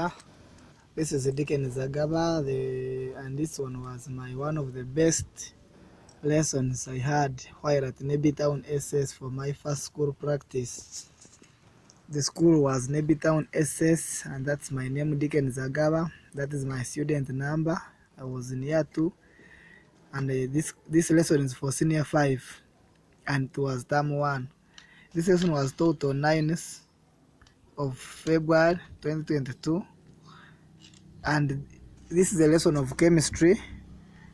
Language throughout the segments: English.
Ah, this is Dickens Zagaba, and this one was one of the best lessons I had while at Nebi Town SS for my first school practice. The school was Nebi Town SS, and that's my name, Dickens Zagaba. That is my student number. I was in year 2, and this lesson is for senior 5, and it was term 1. This lesson was taught on 9th of February 2022, and this is a lesson of chemistry.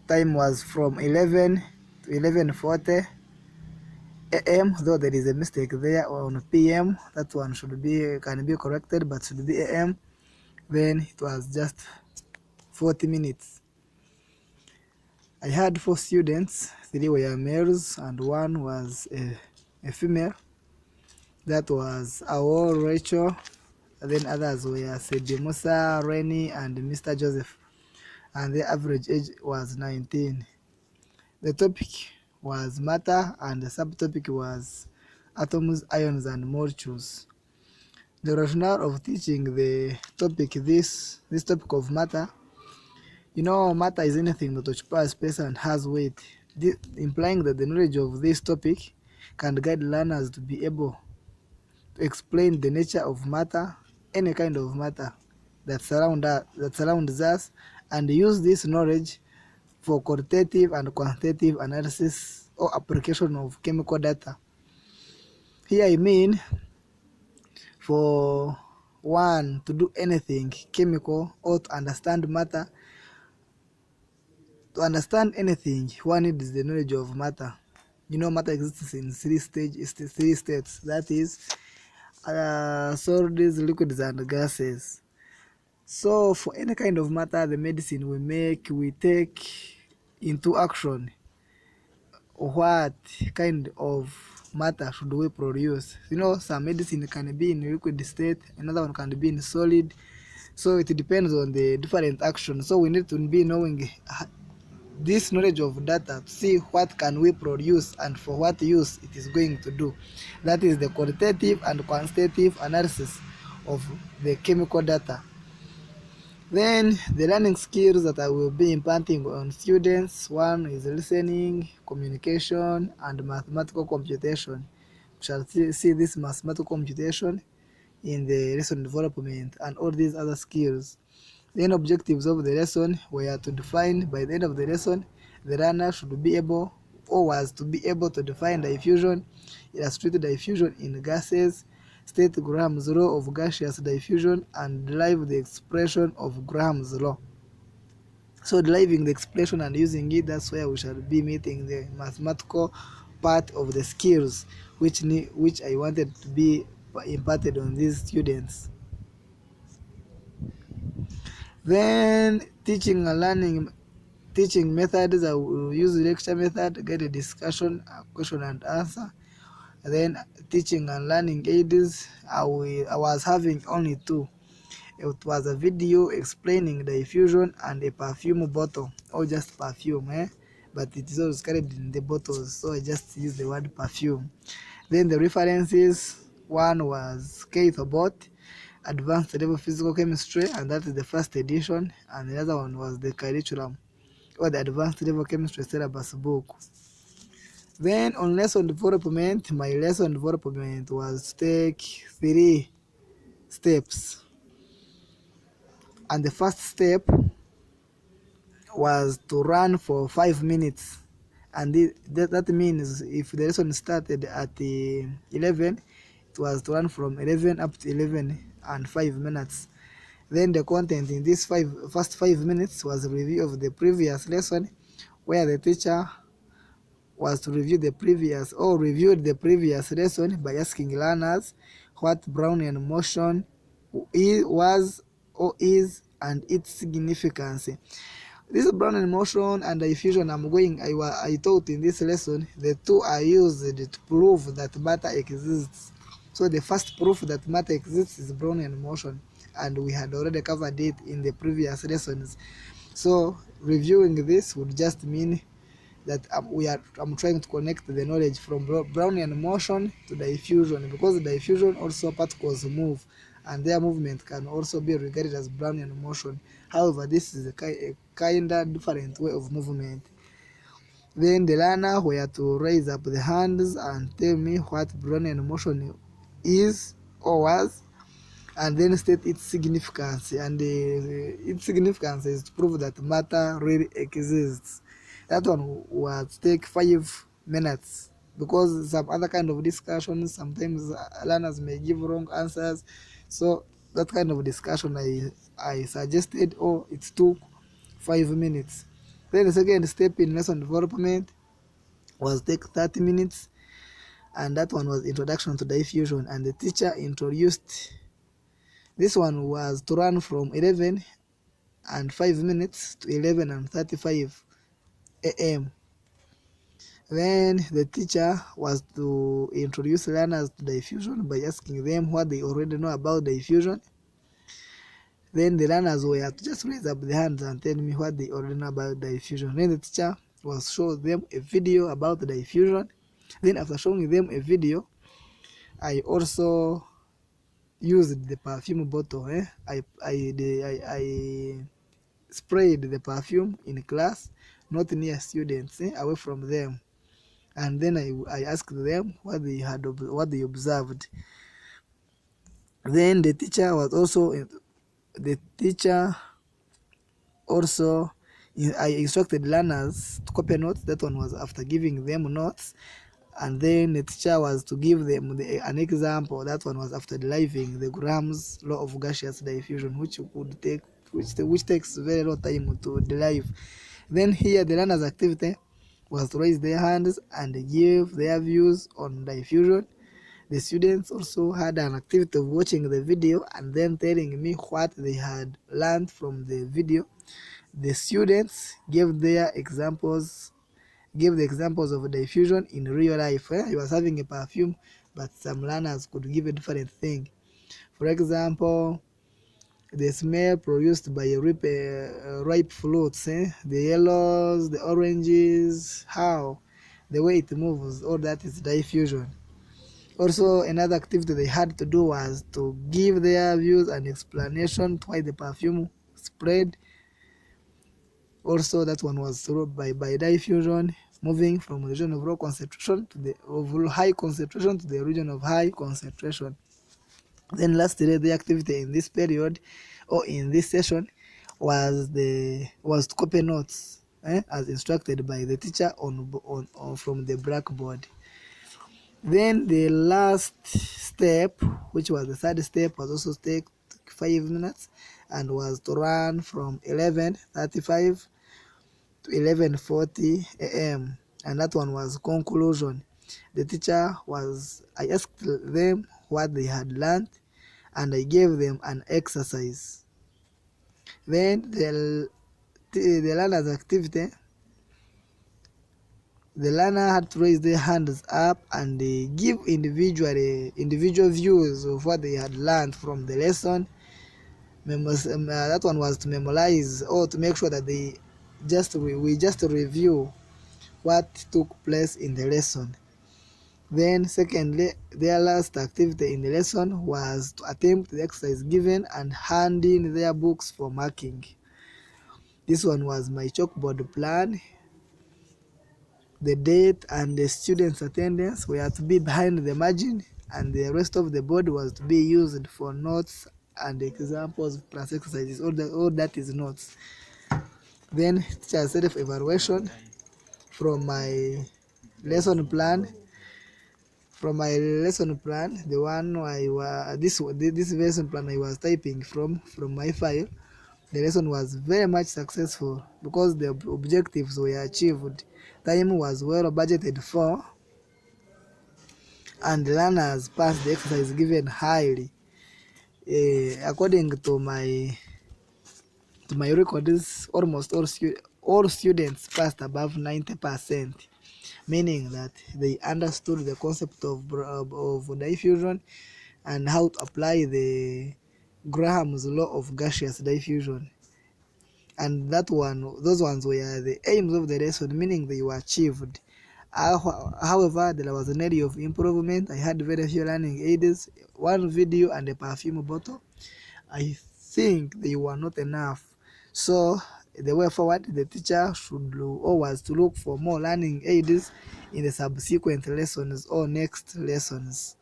Time was from 11 to 11:40 a.m. Though there is a mistake there on p.m. That one can be corrected, but should be a.m. Then it was just 40 minutes. I had 4 students, 3 were males and 1 was a female. That was Awol, Rachel, and then others were Sedi Musa, Rennie, and Mr. Joseph, and the average age was 19. The topic was matter, and the subtopic was atoms, ions, and molecules. The rationale of teaching the topic, this topic of matter, matter is anything that occupies space and has weight, implying that the knowledge of this topic can guide learners to be able to explain the nature of matter, any kind of matter that surrounds us, and use this knowledge for qualitative and quantitative analysis or application of chemical data. Here I mean, for one to do anything chemical or to understand matter, to understand anything, one needs the knowledge of matter. Matter exists in 3 states. That is, solids, liquids, and gases. So for any kind of matter, the medicine we take into action what kind of matter should we produce. Some medicine can be in liquid state, another one can be in solid, so it depends on the different actions. So we need to be knowing this knowledge of data to see what can we produce and for what use it is going to do. That is the qualitative and quantitative analysis of the chemical data. Then the learning skills that I will be imparting on students, one is listening, communication, and mathematical computation. We shall see this mathematical computation in the lesson development and all these other skills. The objectives of the lesson were to define, by the end of the lesson, the learner should be able or was to be able to define diffusion, illustrate diffusion in gases, state Graham's law of gaseous diffusion, and derive the expression of Graham's law. So deriving the expression and using it, that's where we shall be meeting the mathematical part of the skills which I wanted to be imparted on these students. Then teaching and learning, teaching methods, I will use lecture method, guided discussion, question and answer. And then teaching and learning aids, I was having only 2. It was a video explaining the diffusion and a perfume bottle, or just perfume, but it is always carried in the bottles, so I just use the word perfume. Then the references, one was Keith Abbott, Advanced Level Physical Chemistry, and that is the first edition, and the other one was the curriculum or the Advanced Level Chemistry syllabus book. Then on lesson development, my lesson development was to take 3 steps, and the first step was to run for 5 minutes, and that means if the lesson started at 11, it was to run from 11 up to 11 and 5 minutes. Then the content in this first 5 minutes was a review of the previous lesson, where the teacher was to reviewed the previous lesson by asking learners what Brownian motion was or is and its significance. This Brownian motion and diffusion I taught in this lesson, the 2 are used to prove that matter exists. So the first proof that matter exists is Brownian motion, and we had already covered it in the previous lessons. So reviewing this would just mean that I'm trying to connect the knowledge from Brownian motion to diffusion, because the diffusion also particles move and their movement can also be regarded as Brownian motion. However, this is a kind of different way of movement. Then the learner were to raise up the hands and tell me what Brownian motion is or was, and then state its significance. And its significance is to prove that matter really exists. That one was take 5 minutes, because some other kind of discussions, sometimes learners may give wrong answers. So that kind of discussion I suggested, or it took 5 minutes. Then the second step in lesson development was take 30 minutes, and that one was introduction to diffusion, and the teacher introduced. This one was to run from 11 and 5 minutes to 11 and 35 a.m. Then the teacher was to introduce learners to diffusion by asking them what they already know about diffusion. Then the learners were to just raise up their hands and tell me what they already know about diffusion. Then the teacher was show them a video about the diffusion. Then after showing them a video, I also used the perfume bottle. I sprayed the perfume in class, not near students, away from them. And then I asked them what they observed. Then the teacher also I instructed learners to copy notes. That one was after giving them notes, and then the teacher was to give them an example. That one was after deriving the Graham's law of gaseous diffusion, which takes very long time to derive. Then here the learners' activity was to raise their hands and give their views on diffusion. The students also had an activity of watching the video and then telling me what they had learned from the video. The students gave the examples of diffusion in real life. He was having a perfume, but some learners could give a different thing. For example, the smell produced by ripe fruits, the yellows, the oranges, how, the way it moves, all that is diffusion. Also, another activity they had to do was to give their views and explanation to why the perfume spread. Also, that one was through by diffusion, moving from the region of low concentration to the high concentration to the region of high concentration. Then lastly, the activity in this period or in this session was to copy notes, as instructed by the teacher on from the blackboard. Then the last step, which was the third step, was also take 5 minutes and was to run from 11:35 to 11:40 a.m. and that one was conclusion. I asked them what they had learned and I gave them an exercise. Then the learner's activity, the learner had to raise their hands up and give individual views of what they had learned from the lesson. That one was to memorize or to make sure that we just review what took place in the lesson. Then secondly, their last activity in the lesson was to attempt the exercise given and hand in their books for marking. This one was my chalkboard plan. The date and the students' attendance were to be behind the margin, and the rest of the board was to be used for notes and examples plus exercises. All that is notes. Then teacher self-evaluation from my lesson plan. The one this lesson plan I was typing from my file, the lesson was very much successful because the objectives were achieved. Time was well budgeted for, and learners passed the exercise given highly. According to my records, almost all students passed above 90%, meaning that they understood the concept of diffusion and how to apply the Graham's law of gaseous diffusion. And those ones were the aims of the lesson, meaning they were achieved. However, there was an area of improvement. I had very few learning aids, one video and a perfume bottle. I think they were not enough. So the way forward, the teacher should always to look for more learning aids in the subsequent lessons or next lessons.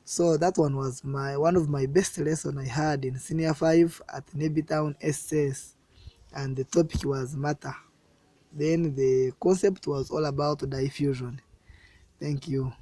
So that one was one of my best lesson I had in senior 5 at Navy Town SS, and the topic was matter. Then the concept was all about diffusion. Thank you.